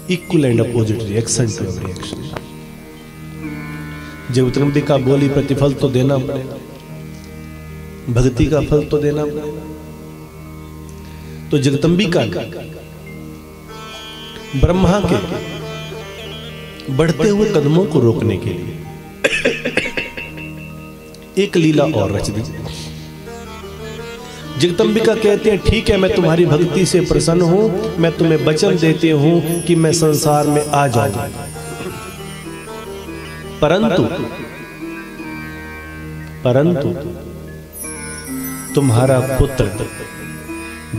Equal and opposite reaction to reaction. Jagdambika बोली प्रतिफल तो देना पड़ेगा, भक्ति का फल तो देना पड़ेगा। तो जगदम्बिका ब्रह्मा के बढ़ते हुए कदमों को रोकने के लिए एक लीला और रच दी। जगदम्बिका कहते हैं ठीक है, मैं तुम्हारी भक्ति से प्रसन्न हूं, मैं तुम्हें वचन देती हूं कि मैं संसार में आ जाऊंगा, परंतु तुम्हारा पुत्र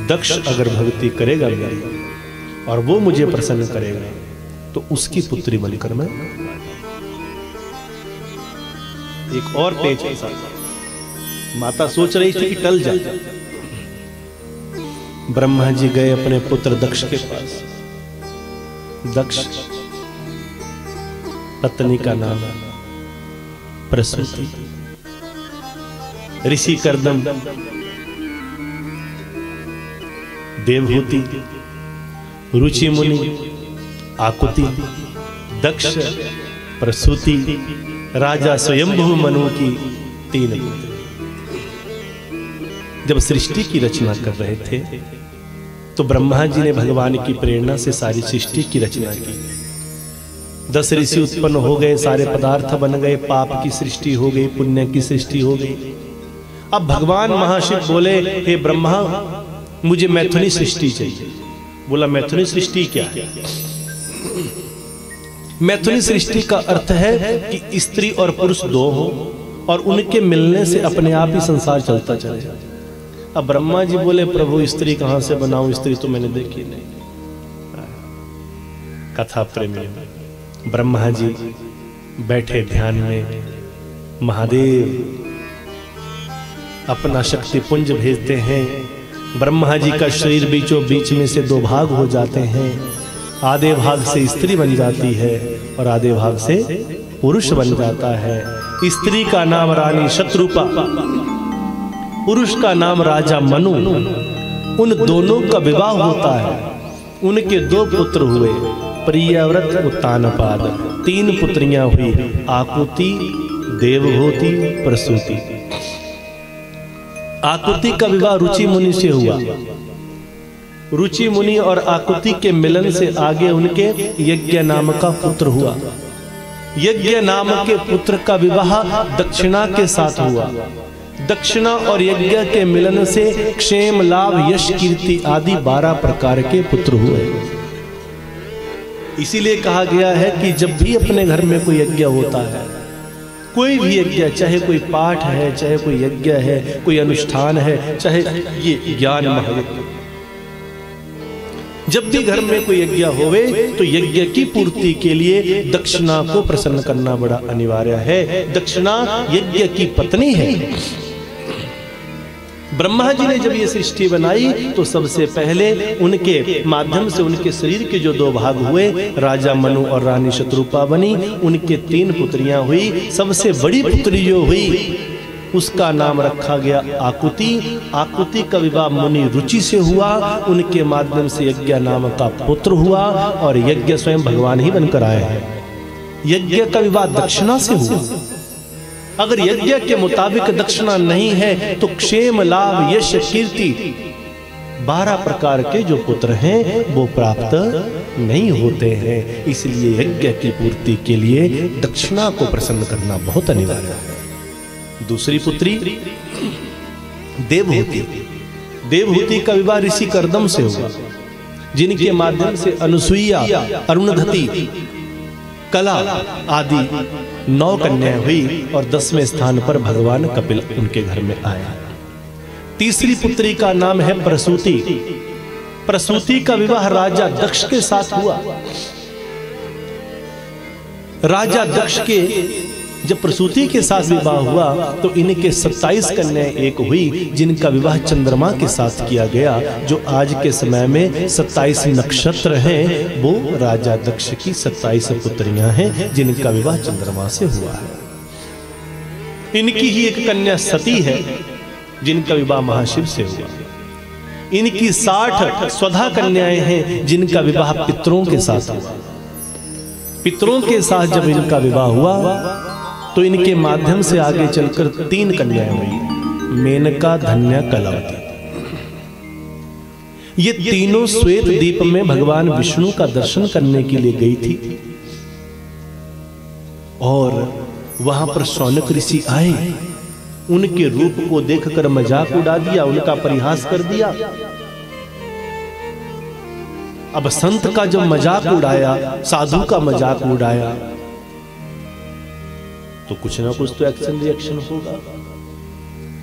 दक्ष अगर भक्ति करेगा मेरी और वो मुझे प्रसन्न करेगा तो उसकी पुत्री बनकर मैं। एक और पेच ऐसा, माता सोच रही थी कि टल जाए। ब्रह्मा जी गए अपने पुत्र दक्ष के पास। दक्ष पत्नी का नाम प्रसूति, ऋषि कर्दम, देवहूति, रुचि मुनि, आकुति, दक्ष, प्रसूति, राजा स्वयंभू मनु की 3 पुत्र। जब सृष्टि की रचना कर रहे थे तो ब्रह्मा जी ने भगवान की प्रेरणा से सारी सृष्टि की रचना की। 10 ऋषि उत्पन्न हो गए, सारे पदार्थ बन गए, पाप की सृष्टि हो गई, पुण्य की सृष्टि हो गई। अब भगवान महाशिव बोले, हे ब्रह्मा मुझे मैथुनी सृष्टि चाहिए। बोला मैथुनी सृष्टि क्या है? मैथुनी सृष्टि का अर्थ है कि स्त्री और पुरुष 2 हो और उनके मिलने से अपने आप ही संसार चलता चले। अब ब्रह्मा जी बोले, प्रभु स्त्री कहां से बनाऊं, स्त्री तो मैंने देखी नहीं। कथा प्रेमी ब्रह्मा जी बैठे ध्यान में, महादेव अपना शक्ति पुंज भेजते हैं। ब्रह्मा जी का शरीर बीचों बीच में से 2 भाग हो जाते हैं। आधे भाग से स्त्री बन जाती है और आधे भाग से पुरुष बन जाता है। स्त्री का नाम रानी शत्रुपा, पुरुष का नाम राजा मनु। उन दोनों का विवाह होता है। उनके 2 पुत्र हुए, प्रियव्रत, उत्तानपाद। 3 पुत्रियां हुई, आकुति, देवहूति, प्रसूति। आकुति का विवाह रुचि मुनि से हुआ। रुचि मुनि और आकुति के मिलन से आगे उनके यज्ञ नाम का पुत्र हुआ। यज्ञ नाम के पुत्र का विवाह दक्षिणा के साथ हुआ। दक्षिणा और यज्ञ के मिलन से क्षेम, लाभ, यश, कीर्ति आदि 12 प्रकार के पुत्र हुए। इसीलिए कहा गया है कि जब भी अपने घर में कोई यज्ञ होता है, कोई भी यज्ञ, चाहे कोई पाठ है, चाहे कोई यज्ञ है, कोई अनुष्ठान है, चाहे ये ज्ञान महायज्ञ, जब भी घर में कोई यज्ञ होवे तो यज्ञ की पूर्ति के लिए दक्षिणा को प्रसन्न करना बड़ा अनिवार्य है। दक्षिणा यज्ञ की पत्नी है। ब्रह्मा जी ने जब ये सृष्टि बनाई तो सबसे पहले उनके माध्यम से उनके शरीर के जो 2 भाग हुए, राजा मनु और रानी शत्रुपा बनी। उनके 3 पुत्रियां हुई। सबसे बड़ी पुत्री जो हुई उसका नाम रखा गया आकुति। आकुति का विवाह मुनि रुचि से हुआ। उनके माध्यम से यज्ञ नाम का पुत्र हुआ और यज्ञ स्वयं भगवान ही बनकर आए हैं। यज्ञ का विवाह दक्षिणा से हुआ। अगर यज्ञ के मुताबिक दक्षिणा नहीं है तो क्षेम, लाभ, यश, कीर्ति 12 प्रकार के जो पुत्र हैं वो प्राप्त नहीं होते हैं। इसलिए यज्ञ की पूर्ति के लिए दक्षिणा को प्रसन्न करना बहुत अनिवार्य है। दूसरी पुत्री देवहूति। देवहूति का विवाह ऋषि कर्दम से हुआ, जिनके माध्यम से अनुसुईया, अरुणधति, कला आदि 9 कन्याएं हुई और 10वें स्थान पर भगवान कपिल उनके घर में आया। तीसरी पुत्री का नाम है प्रसूति। प्रसूति का विवाह राजा दक्ष के साथ हुआ। राजा दक्ष के जब प्रसूति के साथ विवाह हुआ तो इनके 27 कन्याएं एक हुई, जिनका विवाह चंद्रमा के साथ किया गया। जो आज के समय में 27 नक्षत्र हैं, वो राजा दक्ष की 27 पुत्रियां हैं जिनका विवाह चंद्रमा से हुआ है। इनकी ही एक कन्या सती है जिनका विवाह महाशिव से हुआ। इनकी 60 स्वधा कन्याएं हैं जिनका विवाह पितरों के साथ हुआ। पितरों के साथ जब इनका विवाह हुआ तो इनके माध्यम से आगे चलकर 3 कन्याएं हुई, मेनका, धन्या, कलावती। ये तीनों श्वेत द्वीप में भगवान विष्णु का दर्शन करने के लिए गई थी और वहां पर शौनक ऋषि आए, उनके रूप को देखकर मजाक उड़ा दिया, उनका परिहास कर दिया। अब संत का जब मजाक उड़ाया, साधु का मजाक उड़ाया, तो कुछ ना कुछ तो एक्शन रिएक्शन होगा।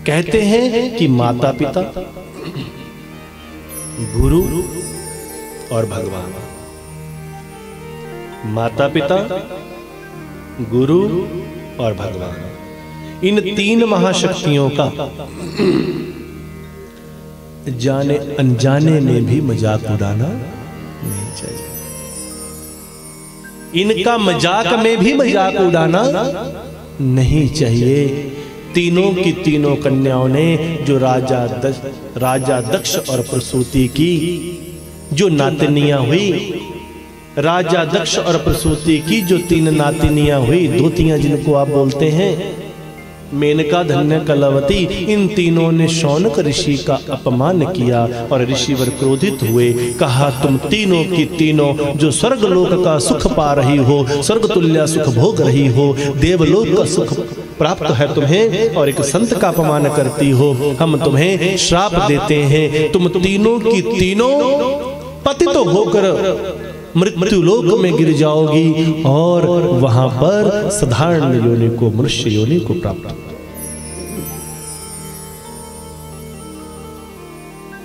कहते हैं कि माता पिता, गुरु और भगवान, माता पिता, गुरु और भगवान, इन 3 महाशक्तियों का जाने अनजाने में भी मजाक उड़ाना नहीं चाहिए। इनका मजाक में भी मजाक उड़ाना नहीं चाहिए। तीनों की तीनों कन्याओं ने जो राजा दक्ष और प्रसूति की जो नातिनियां हुई, राजा दक्ष और प्रसूति की जो 3 नातिनियां हुई, दोतियां जिनको आप बोलते हैं, मेनका, धन्या, कलावती, इन तीनों ने शौनक ऋषि का अपमान किया और ऋषिवर क्रोधित हुए। कहा, तुम तीनों की तीनों जो स्वर्ग लोक का सुख पा रही हो, स्वर्ग तुल्य सुख भोग रही हो, देवलोक का सुख प्राप्त है तुम्हें, और एक संत का अपमान करती हो, हम तुम्हें श्राप देते हैं, तुम तीनों की तीनों पतित होकर मृत्यु लोक में गिर जाओगी और वहां पर साधारण योनि को, मनुष्य योनि को प्राप्त होगा।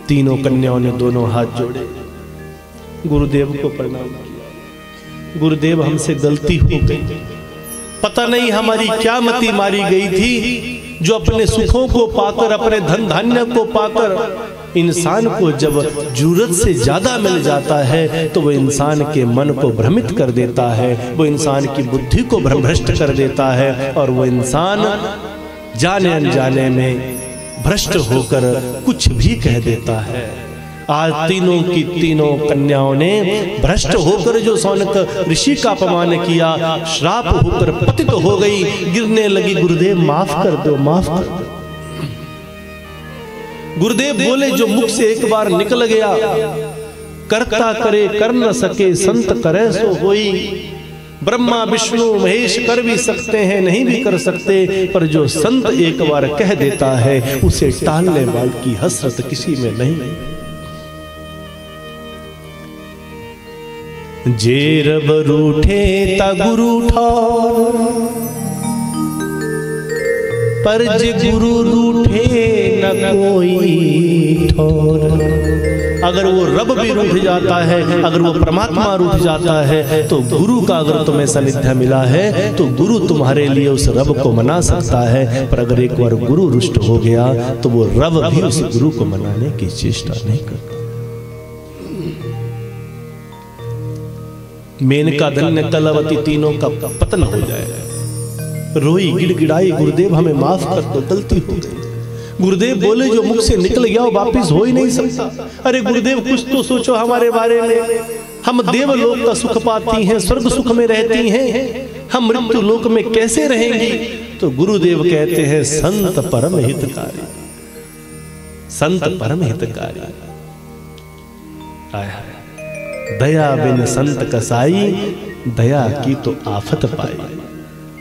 तीनों कन्याओं ने दोनों हाथ जोड़े, गुरुदेव को प्रणाम किया। गुरुदेव, हमसे गलती हो गई, पता नहीं हमारी क्या मति मारी गई थी, जो अपने सुखों को पाकर, अपने धन धान्य को पाकर, इंसान को जब जरूरत से ज्यादा मिल जाता है तो वो इंसान के मन को भ्रमित कर देता है, वो इंसान की बुद्धि को भ्रष्ट कर देता है, और वो इंसान जाने अनजाने में भ्रष्ट होकर कुछ भी कह देता है। आज तीनों की तीनों कन्याओं ने भ्रष्ट होकर जो शौनक ऋषि का अपमान किया, श्राप होकर पतित हो गई, गिरने लगी। गुरुदेव माफ कर दो, माफ कर दो। गुरुदेव बोले, जो मुख से एक बार निकल गया, करता करे कर न सके, संत करे सो होई। ब्रह्मा विष्णु महेश कर भी सकते हैं, नहीं भी कर सकते, पर जो संत एक बार कह देता है उसे टालने वाले की हसरत किसी में नहीं। जे रब रूठे ता गुरु ठौर, पर जे गुरु रूठे न कोई ठौर। अगर वो रब भी रूठ जाता है, अगर वो परमात्मा रूठ जाता है, तो गुरु का अगर तुम्हें सानिध्य मिला है तो गुरु तुम्हारे लिए उस रब को मना सकता है। पर अगर एक बार गुरु रुष्ट हो गया तो वो रब भी उस गुरु को मनाने की चेष्टा नहीं करता। मेनका, धन्या, कलावती तीनों का पतन हो जाएगा। रोई, गिड़गिड़ाई, गुरुदेव हमें माफ कर दो, गलती हो गई। गुरुदेव बोले, जो मुख से निकल गया वो वापिस हो ही नहीं सकता। अरे गुरुदेव, कुछ तो सोचो हमारे बारे में। हम देवलोक का सुख पाती हैं, स्वर्ग सुख में रहती हैं, हम मृत्यु लोक में कैसे रहेंगी? तो गुरुदेव कहते हैं, संत परम हितकारी, संत परम हितकारी। दया बिन संत कसाई, दया की तो आफत पाई।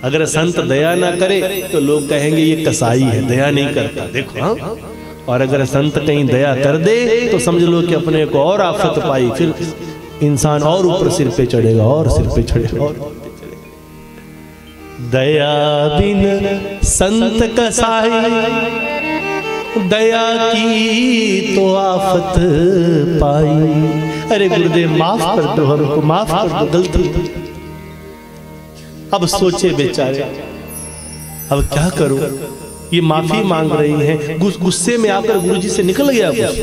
अगर संत दया ना करे तो लोग कहेंगे ये कसाई है, दया नहीं करता, देखो। हाँ, और अगर संत कहीं दया कर दे तो समझ लो कि अपने को और आफत पाई, फिर इंसान और ऊपर सिर पे चढ़ेगा, और सिर पे चढ़ेगा, और दया बिन संत कसाई, दया की तो आफत पाई। अरे गुरुदेव माफ कर दो, हमको माफ कर दो, गलती। अब सोचे बेचारे, अब क्या करूं? ये माफी मांग रही हैं, गुस्से में आकर गुरुजी से निकल गया कुछ।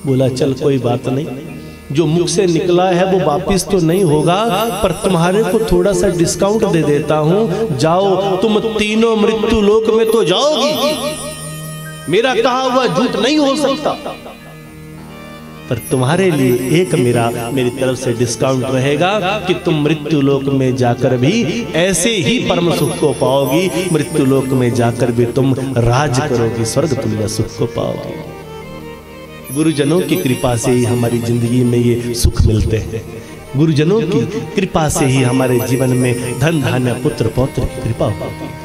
बोला, चल कोई बात नहीं, जो मुख से निकला है वो वापिस तो नहीं होगा, पर तुम्हारे को थोड़ा सा डिस्काउंट दे देता हूं। जाओ, तुम तीनों मृत्यु लोक में तो जाओगी, मेरा कहा हुआ झूठ नहीं हो सकता, पर तुम्हारे लिए एक मेरी तरफ से डिस्काउंट रहेगा कि तुम मृत्यु लोक में जाकर भी ऐसे ही परम सुख को पाओगी, मृत्यु लोक में जाकर भी तुम राज करोगी, स्वर्ग तुल्य सुख को पाओगी। गुरुजनों की कृपा से ही हमारी जिंदगी में ये सुख मिलते हैं, गुरुजनों की कृपा से ही हमारे जीवन में धन धान्य पुत्र पौत्र की कृपा होती है।